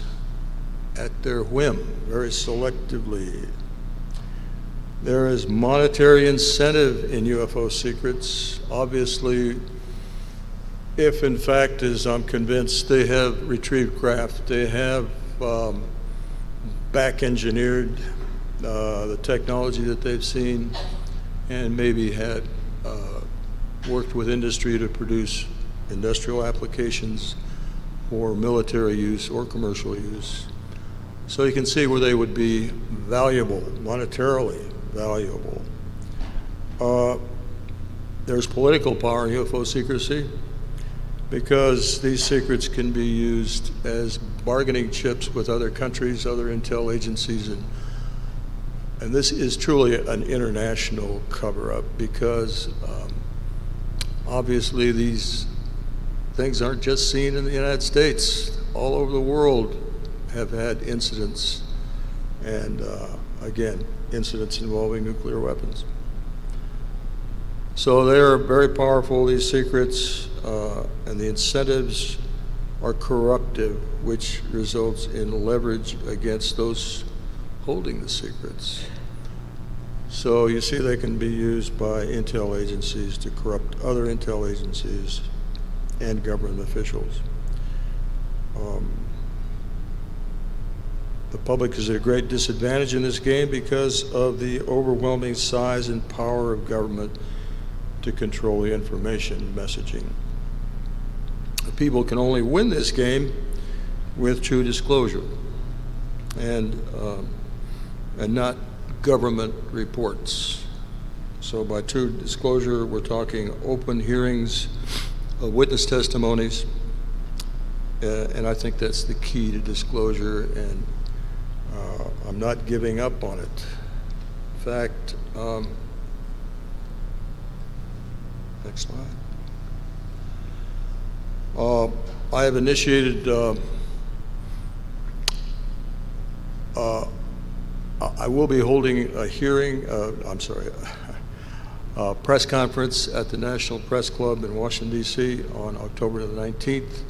B: at their whim, very selectively. There is monetary incentive in UFO secrets. Obviously, if in fact, as I'm convinced, they have retrieved craft, they have back-engineered the technology that they've seen, and maybe had worked with industry to produce industrial applications for military use or commercial use. So you can see where they would be valuable, monetarily valuable. There's political power in UFO secrecy because these secrets can be used as bargaining chips with other countries, other intel agencies, and this is truly an international cover-up because obviously these things aren't just seen in the United States. All over the world have had incidents, and again, incidents involving nuclear weapons. So they're very powerful, these secrets, and the incentives are corruptive, which results in leverage against those holding the secrets. So you see they can be used by intel agencies to corrupt other intel agencies and government officials. The public is at a great disadvantage in this game because of the overwhelming size and power of government to control the information messaging. The people can only win this game with true disclosure. and not government reports. So by true disclosure, we're talking open hearings, witness testimonies, and I think that's the key to disclosure, and I'm not giving up on it. In fact, next slide. I have initiated I will be holding a hearing, a press conference at the National Press Club in Washington, D.C. on October the 19th.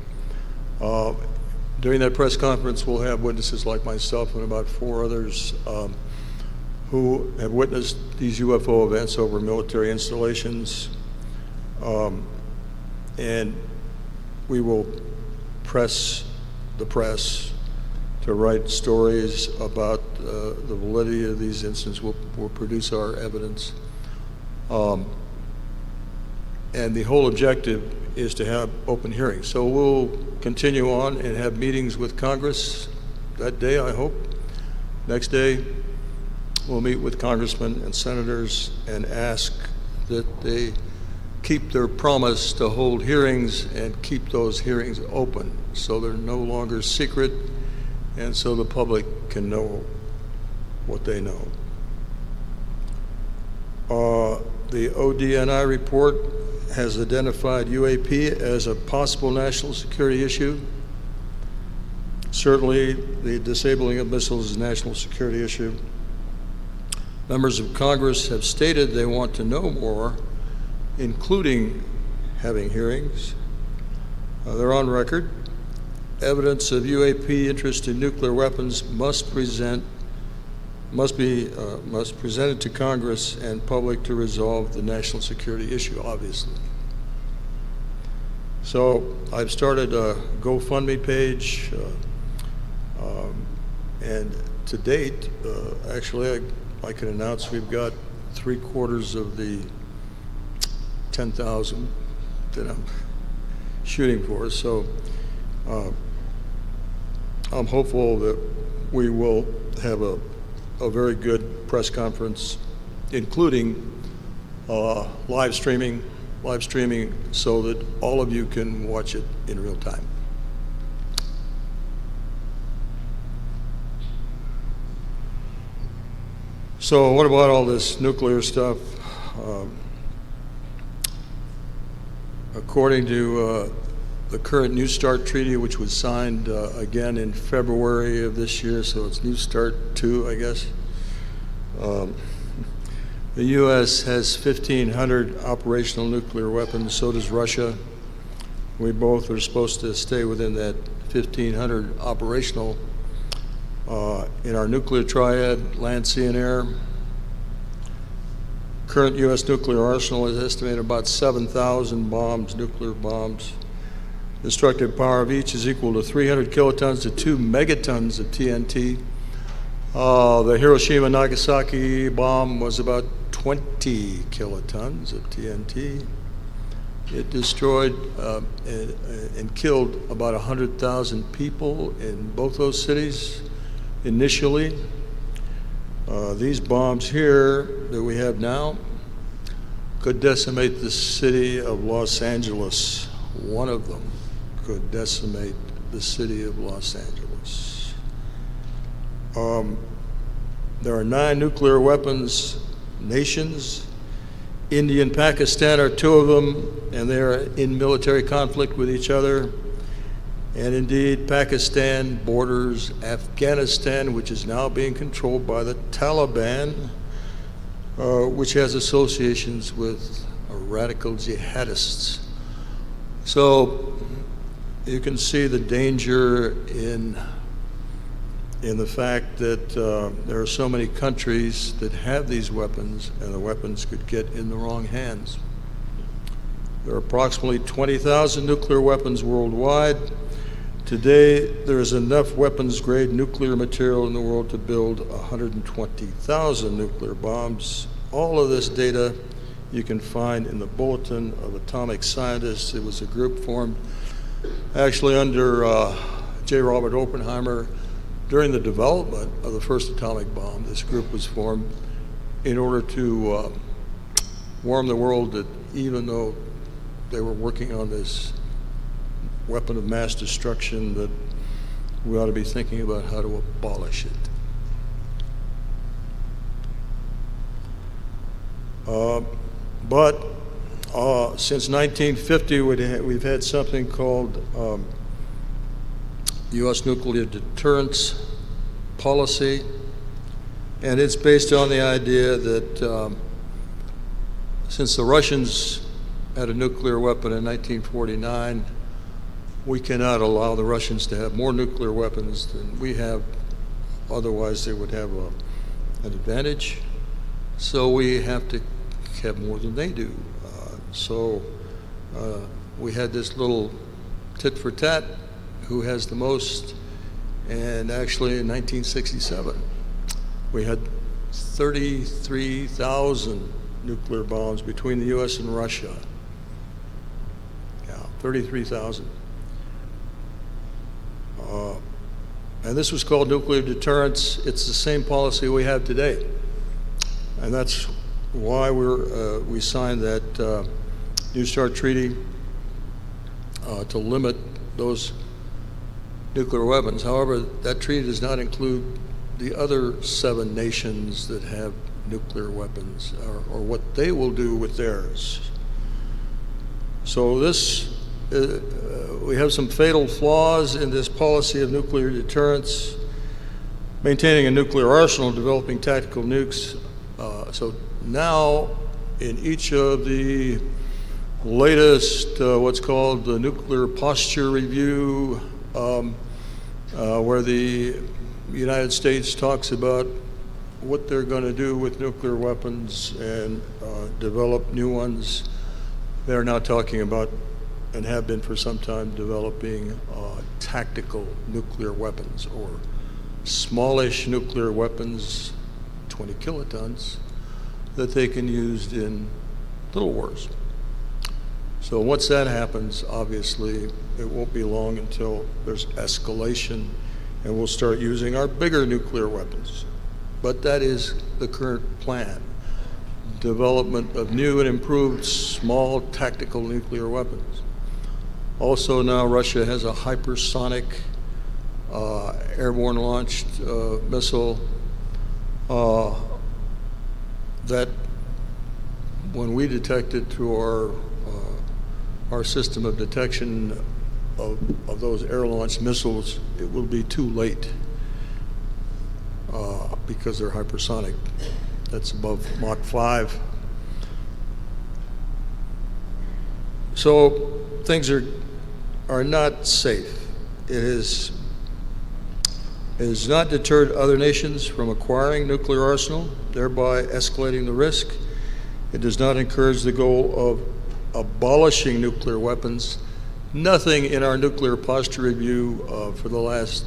B: During that press conference, we'll have witnesses like myself and about 4 others who have witnessed these UFO events over military installations. And we will press the press to write stories about the validity of these incidents. We'll produce our evidence. And the whole objective is to have open hearings. So we'll continue on and have meetings with Congress that day, I hope. Next day, we'll meet with congressmen and senators and ask that they keep their promise to hold hearings and keep those hearings open so they're no longer secret and so the public can know what they know. The ODNI report has identified UAP as a possible national security issue. Certainly, the disabling of missiles is a national security issue. Members of Congress have stated they want to know more, including having hearings. They're on record. Evidence of UAP interest in nuclear weapons must be presented to Congress and public to resolve the national security issue, obviously. So I've started a GoFundMe page, and to date, actually, I can announce we've got 3/4 of the 10,000 that I'm shooting for. So I'm hopeful that we will have a very good press conference, including live streaming so that all of you can watch it in real time. So what about all this nuclear stuff? According to the current New START treaty, which was signed again in February of this year, so it's New START 2, I guess. The U.S. has 1,500 operational nuclear weapons, so does Russia. We both are supposed to stay within that 1,500 operational in our nuclear triad, land, sea, and air. Current U.S. nuclear arsenal is estimated about 7,000 bombs, nuclear bombs. Destructive power of each is equal to 300 kilotons to 2 megatons of TNT. The Hiroshima-Nagasaki bomb was about 20 kilotons of TNT. It destroyed and killed about 100,000 people in both those cities initially. These bombs here that we have now could decimate the city of Los Angeles. One of them could decimate the city of Los Angeles. There are 9 nuclear weapons nations. India and Pakistan are 2 of them, and they are in military conflict with each other. And indeed, Pakistan borders Afghanistan, which is now being controlled by the Taliban, which has associations with radical jihadists. So you can see the danger in the fact that there are so many countries that have these weapons, and the weapons could get in the wrong hands. There are approximately 20,000 nuclear weapons worldwide. Today, there is enough weapons-grade nuclear material in the world to build 120,000 nuclear bombs. All of this data you can find in the Bulletin of Atomic Scientists. It was a group formed actually under J. Robert Oppenheimer during the development of the first atomic bomb, this group was formed in order to warn the world that even though they were working on this weapon of mass destruction, that we ought to be thinking about how to abolish it. But since 1950, we've had something called U.S. nuclear deterrence policy, and it's based on the idea that since the Russians had a nuclear weapon in 1949, we cannot allow the Russians to have more nuclear weapons than we have, otherwise they would have an advantage. So we have to have more than they do. So we had this little tit for tat, who has the most, and actually in 1967 we had 33,000 nuclear bombs between the US and Russia. Yeah, 33,000. And this was called nuclear deterrence. It's the same policy we have today. And that's why we signed that New START treaty to limit those nuclear weapons. However, that treaty does not include the other 7 nations that have nuclear weapons, or what they will do with theirs. So this, we have some fatal flaws in this policy of nuclear deterrence. Maintaining a nuclear arsenal, developing tactical nukes. So now, in each of the latest, what's called the nuclear posture review, where the United States talks about what they're going to do with nuclear weapons and develop new ones, they're now talking about, and have been for some time, developing tactical nuclear weapons, or smallish nuclear weapons, 20 kilotons, that they can use in little wars. So once that happens, obviously, it won't be long until there's escalation and we'll start using our bigger nuclear weapons. But that is the current plan. Development of new and improved small tactical nuclear weapons. Also now Russia has a hypersonic airborne launched missile that when we detect it through our system of detection of those air-launched missiles, it will be too late because they're hypersonic. That's above Mach 5. So things are not safe. It has not deterred other nations from acquiring nuclear arsenal, thereby escalating the risk. It does not encourage the goal of abolishing nuclear weapons. Nothing in our nuclear posture review for the last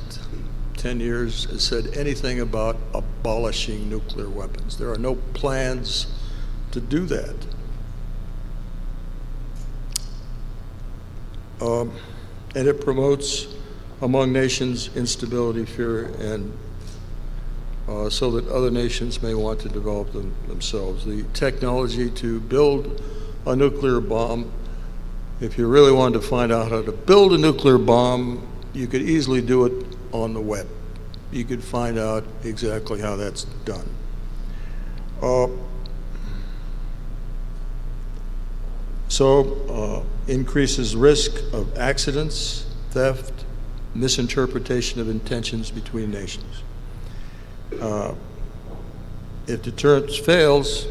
B: 10 years has said anything about abolishing nuclear weapons. There are no plans to do that. And it promotes among nations instability, fear, and so that other nations may want to develop them themselves. The technology to build a nuclear bomb, if you really wanted to find out how to build a nuclear bomb, you could easily do it on the web. You could find out exactly how that's done. Increases risk of accidents, theft, misinterpretation of intentions between nations. If deterrence fails,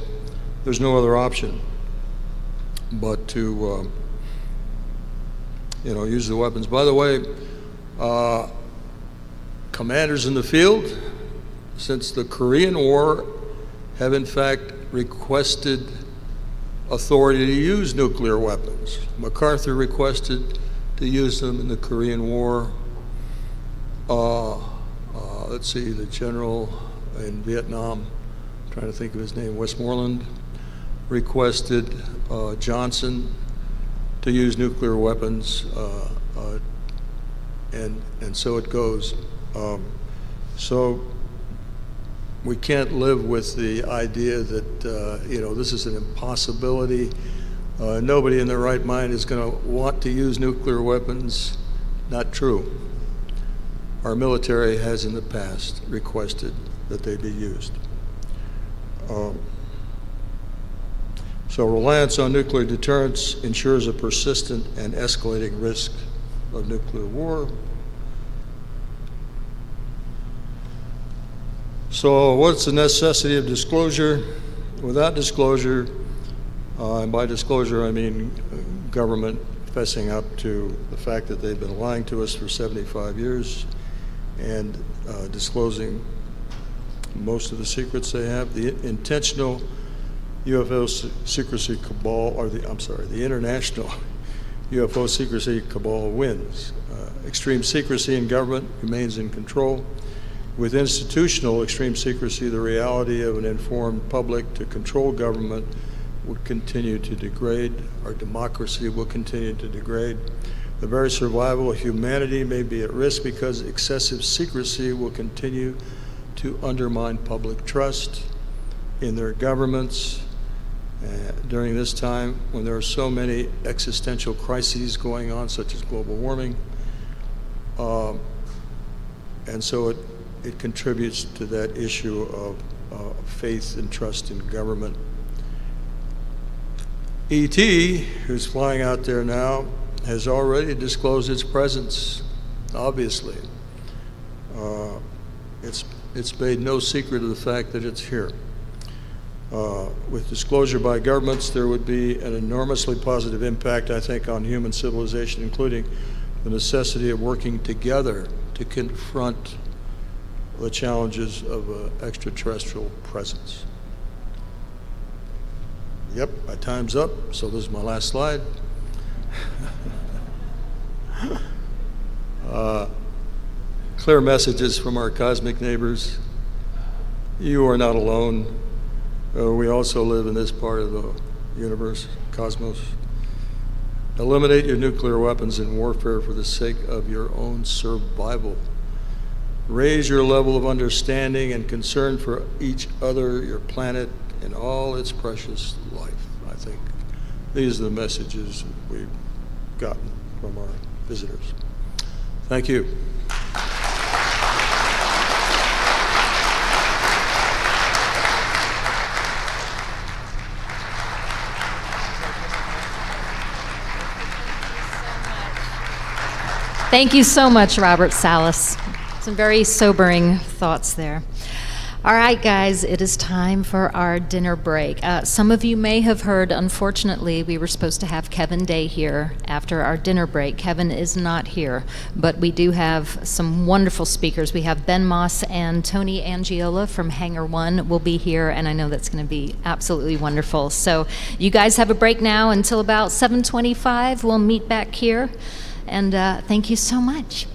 B: there's no other option but to use the weapons. By the way, commanders in the field, since the Korean War, have in fact requested authority to use nuclear weapons. MacArthur requested to use them in the Korean War. Let's see, the general in Vietnam, I'm trying to think of his name, Westmoreland, requested Johnson to use nuclear weapons, and so it goes. So we can't live with the idea that, this is an impossibility. Nobody in their right mind is going to want to use nuclear weapons. Not true. Our military has in the past requested that they be used. So reliance on nuclear deterrence ensures a persistent and escalating risk of nuclear war. So what's the necessity of disclosure? Without disclosure, and by disclosure I mean government fessing up to the fact that they've been lying to us for 75 years and disclosing most of the secrets they have. The intentional UFO secrecy cabal, or the international UFO secrecy cabal wins. Extreme secrecy in government remains in control. With institutional extreme secrecy, the reality of an informed public to control government will continue to degrade. Our democracy will continue to degrade. The very survival of humanity may be at risk because excessive secrecy will continue to undermine public trust in their governments. During this time when there are so many existential crises going on, such as global warming, and so it contributes to that issue of faith and trust in government. E.T., who's flying out there now, has already disclosed its presence, obviously. It's made no secret of the fact that it's here. With disclosure by governments, there would be an enormously positive impact, I think, on human civilization, including the necessity of working together to confront the challenges of extraterrestrial presence. Yep, my time's up, so this is my last slide. Clear messages from our cosmic neighbors. You are not alone. We also live in this part of the universe, cosmos. Eliminate your nuclear weapons in warfare for the sake of your own survival. Raise your level of understanding and concern for each other, your planet, and all its precious life. I think these are the messages we've gotten from our visitors. Thank you.
A: Thank you so much, Robert Salas. Some very sobering thoughts there. All right, guys, it is time for our dinner break. Some of you may have heard, unfortunately, we were supposed to have Kevin Day here after our dinner break. Kevin is not here, but we do have some wonderful speakers. We have Ben Moss and Tony Angiola from Hangar 1 will be here, and I know that's going to be absolutely wonderful. So you guys have a break now until about 7:25. We'll meet back here, and thank you so much.